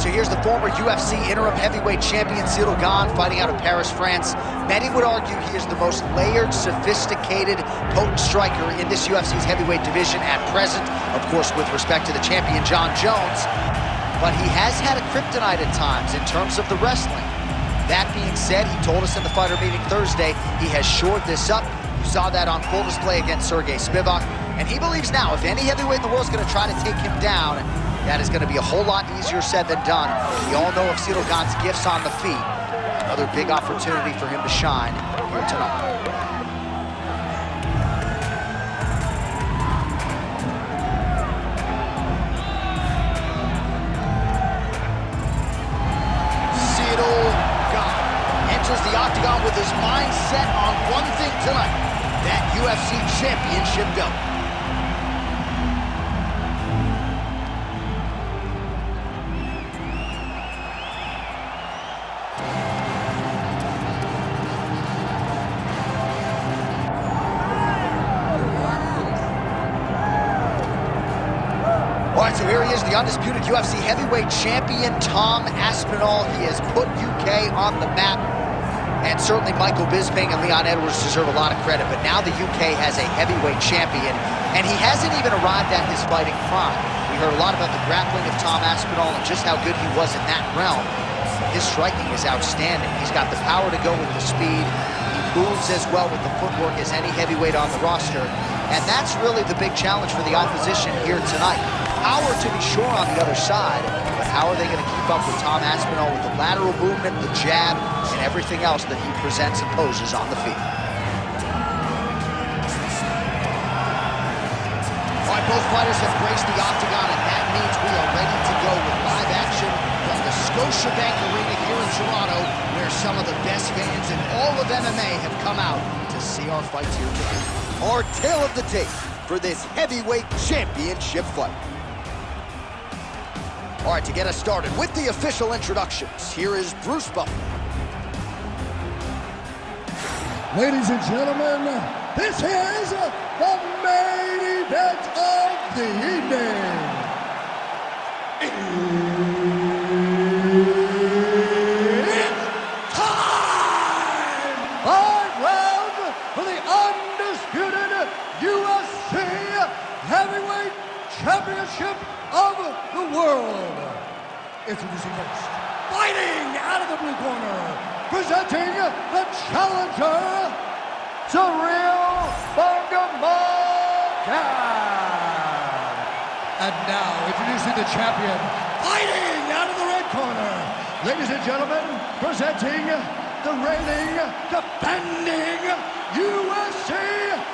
So here's the former UFC interim heavyweight champion Ciryl Gane fighting out of Paris, France. Many would argue he is the most layered, sophisticated, potent striker in this UFC's heavyweight division at present, of course with respect to the champion Jon Jones. But he has had a kryptonite at times in terms of the wrestling. That being said, he told us in the fighter meeting Thursday he has shored this up. You saw that on full display against Sergey Spivak. And he believes now if any heavyweight in the world is going to try to take him down, that is going to be a whole lot easier said than done. We all know of Ciryl Gane's gifts on the feet. Another big opportunity for him to shine here tonight. Ciryl Gane enters the octagon with his mind set on one thing tonight, that UFC championship belt. All right, so here he is, the undisputed UFC heavyweight champion, Tom Aspinall. He has put UK on the map, and certainly Michael Bisping and Leon Edwards deserve a lot of credit, but now the UK has a heavyweight champion, and he hasn't even arrived at his fighting prime. We heard a lot about the grappling of Tom Aspinall and just how good he was in that realm. His striking is outstanding. He's got the power to go with the speed. He moves as well with the footwork as any heavyweight on the roster, and that's really the big challenge for the opposition here tonight. Power to be sure on the other side, but how are they going to keep up with Tom Aspinall with the lateral movement, the jab, and everything else that he presents and poses on the field? All right, both fighters have graced the octagon, and that means we are ready to go with live action from the Scotiabank Arena here in Toronto, where some of the best fans in all of MMA have come out to see our fights here today. Our tale of the tape for this heavyweight championship fight. All right, to get us started with the official introductions, here is Bruce Buffer. Ladies and gentlemen, this is the main event of the evening. It's time! 5 rounds for the undisputed UFC Heavyweight Championship of the world. Introducing first, fighting out of the blue corner, presenting the challenger, Ciryl Gane. And now, introducing the champion, fighting out of the red corner, ladies and gentlemen, presenting the reigning, defending UFC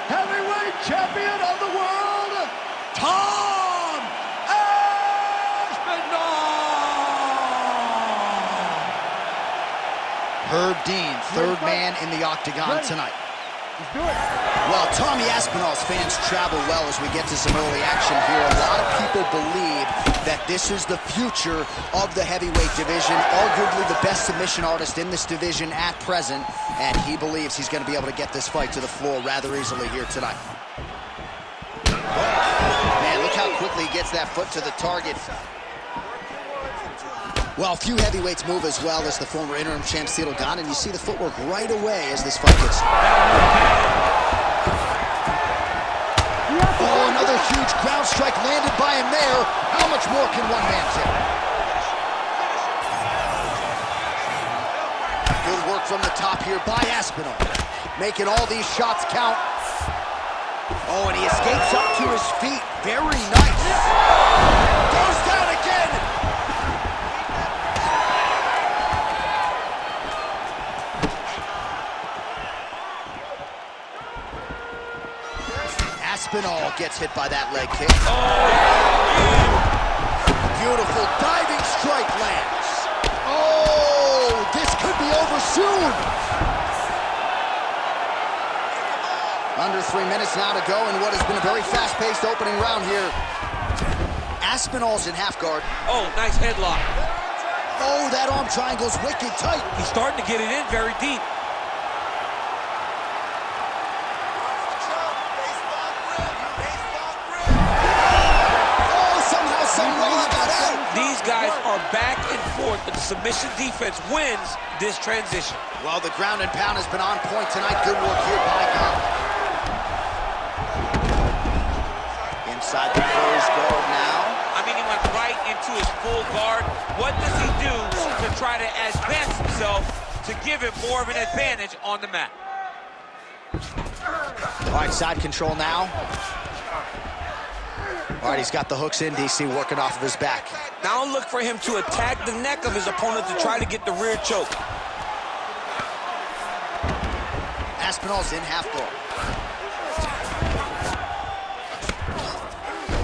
Heavyweight Champion of the world, Tom Aspinall. Herb Dean, third man in the octagon tonight. Let's do it. Well, Tommy Aspinall's fans travel well as we get to some early action here. A lot of people believe that this is the future of the heavyweight division, arguably the best submission artist in this division at present, and he believes he's going to be able to get this fight to the floor rather easily here tonight. Man, look how quickly he gets that foot to the target. Well, few heavyweights move as well as the former interim champ Ciryl Gane, and you see the footwork right away as this fight gets started. Oh, another huge ground strike landed by him there. How much more can one man take? Good work from the top here by Aspinall, making all these shots count. Oh, and he escapes up to his feet. Very nice. Goes down again. Aspinall gets hit by that leg kick. Beautiful diving strike lands. Oh, this could be over soon. Under 3 minutes now to go in what has been a very fast-paced opening round here. Aspinall's in half guard. Oh, nice headlock. Oh, that arm triangle's wicked tight. He's starting to get it in very deep. these guys are back and forth, but the submission defense wins this transition. Well, the ground and pound has been on point tonight. Good work here by Gunn. Inside the closed guard now. I mean, he went right into his full guard. What does he do to try to advance himself to give him more of an advantage on the mat? All right, side control now. All right, he's got the hooks in, DC, working off of his back. Now look for him to attack the neck of his opponent to try to get the rear choke. Aspinall's in half guard.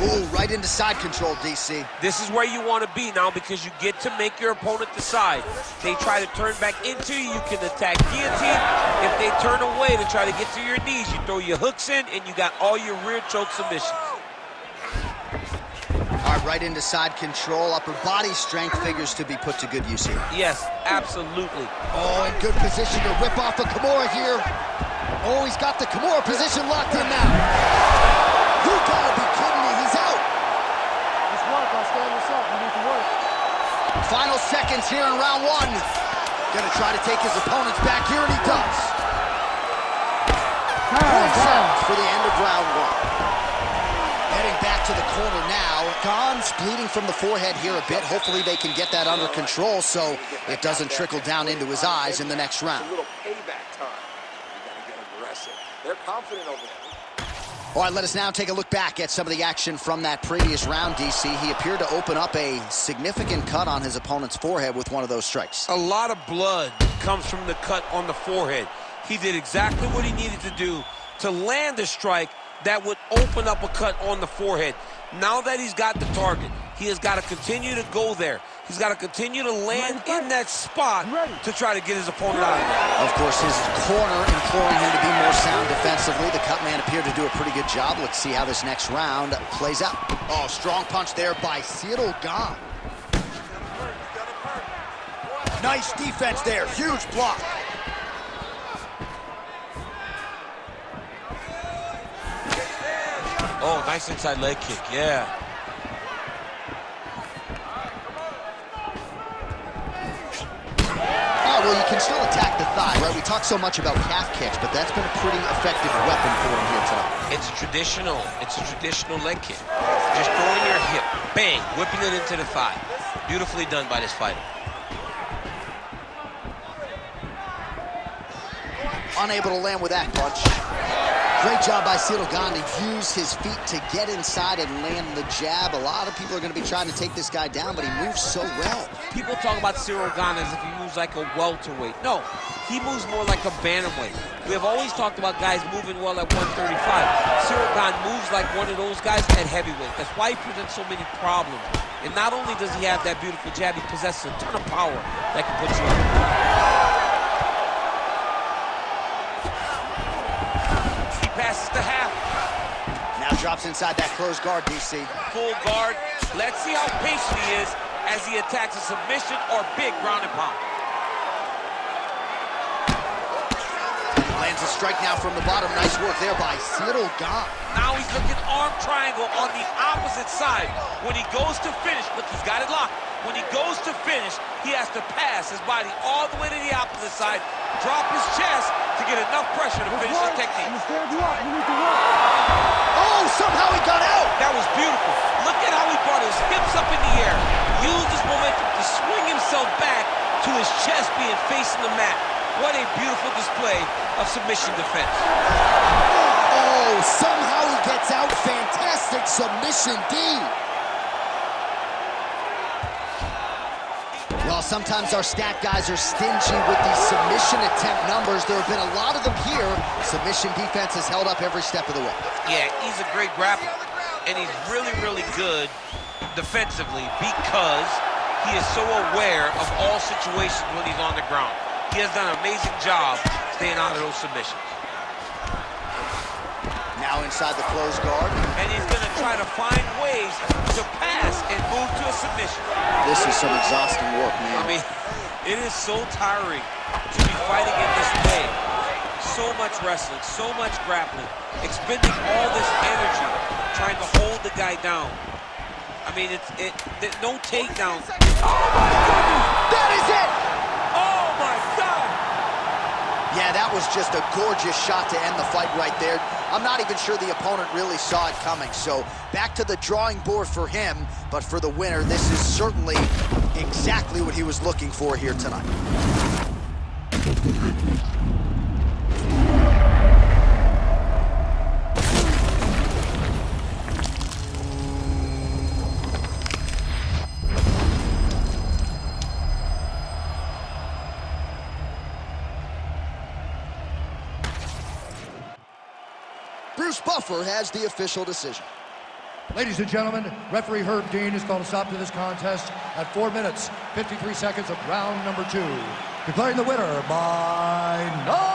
Ooh, right into side control, DC. This is where you want to be now because you get to make your opponent decide. They try to turn back into you, you can attack guillotine. If they turn away to try to get to your knees, you throw your hooks in and you got all your rear choke submissions. All right, right into side control. Upper body strength figures to be put to good use here. Yes, absolutely. Oh, in good position to rip off a Kimura here. Oh, he's got the Kimura position locked in now. You gotta be kidding me, he's out. Just work, I'll stand this up. You need to work. Final seconds here in round one. Gonna try to take his opponents back here, and he does. 40 seconds for the end of round one. Heading back to the corner now. Gann's bleeding from the forehead here a bit. Hopefully they can get that under control so it doesn't trickle down into his eyes in the next round. A little payback time. You gotta get aggressive. They're confident over there. All right, let us now take a look back at some of the action from that previous round, DC. He appeared to open up a significant cut on his opponent's forehead with one of those strikes. A lot of blood comes from the cut on the forehead. He did exactly what he needed to do to land a strike that would open up a cut on the forehead. Now that he's got the target, he has got to continue to go there. He's got to continue to land in that spot to try to get his opponent out of there. Of course, his corner imploring him to be more sound defensively. The cut man appeared to do a pretty good job. Let's see how this next round plays out. Oh, strong punch there by Ciryl Gane. Nice defense there. Huge block. Oh, nice inside leg kick, yeah. Oh, well, you can still attack the thigh, right? We talk so much about calf kicks, but that's been a pretty effective weapon for him here tonight. It's a traditional leg kick. Just throwing your hip, bang, whipping it into the thigh. Beautifully done by this fighter. Unable to land with that punch. Great job by Ciryl Gane to use his feet to get inside and land the jab. A lot of people are going to be trying to take this guy down, but he moves so well. People talk about Ciryl Gane as if he moves like a welterweight. No, he moves more like a bantamweight. We have always talked about guys moving well at 135. Ciryl Gane moves like one of those guys at heavyweight. That's why he presents so many problems. And not only does he have that beautiful jab, he possesses a ton of power that can put you in. Passes to half. Now drops inside that closed guard, DC. Full guard. Let's see how patient he is as he attacks a submission or big ground and pound. Lands a strike now from the bottom. Nice work there by Ciryl Gane. Now he's looking arm triangle on the opposite side. When he goes to finish, look, he's got it locked. When he goes to finish, he has to pass his body all the way to the opposite side, drop his chest to get enough pressure to finish his technique. Oh, somehow he got out. That was beautiful. Look at how he brought his hips up in the air, used his momentum to swing himself back to his chest being facing the mat. What a beautiful display of submission defense. Oh, somehow he gets out. Fantastic submission D. Well, sometimes our stat guys are stingy with these submission attempt numbers. There have been a lot of them here. Submission defense has held up every step of the way. Yeah, he's a great grappler, and he's really, really good defensively because he is so aware of all situations when he's on the ground. He has done an amazing job staying out of those submissions. Now inside the closed guard. And he's going to try to find ways to pass and move to a submission. This is some exhausting work, man. I mean, it is so tiring to be fighting in this way. So much wrestling, so much grappling, expending all this energy trying to hold the guy down. I mean, no takedown. That is it! Oh my God! Yeah, that was just a gorgeous shot to end the fight right there. I'm not even sure the opponent really saw it coming. So back to the drawing board for him, but for the winner, this is certainly exactly what he was looking for here tonight. Bruce Buffer has the official decision. Ladies and gentlemen, referee Herb Dean has called a stop to this contest at 4 minutes, 53 seconds of round number 2. Declaring the winner by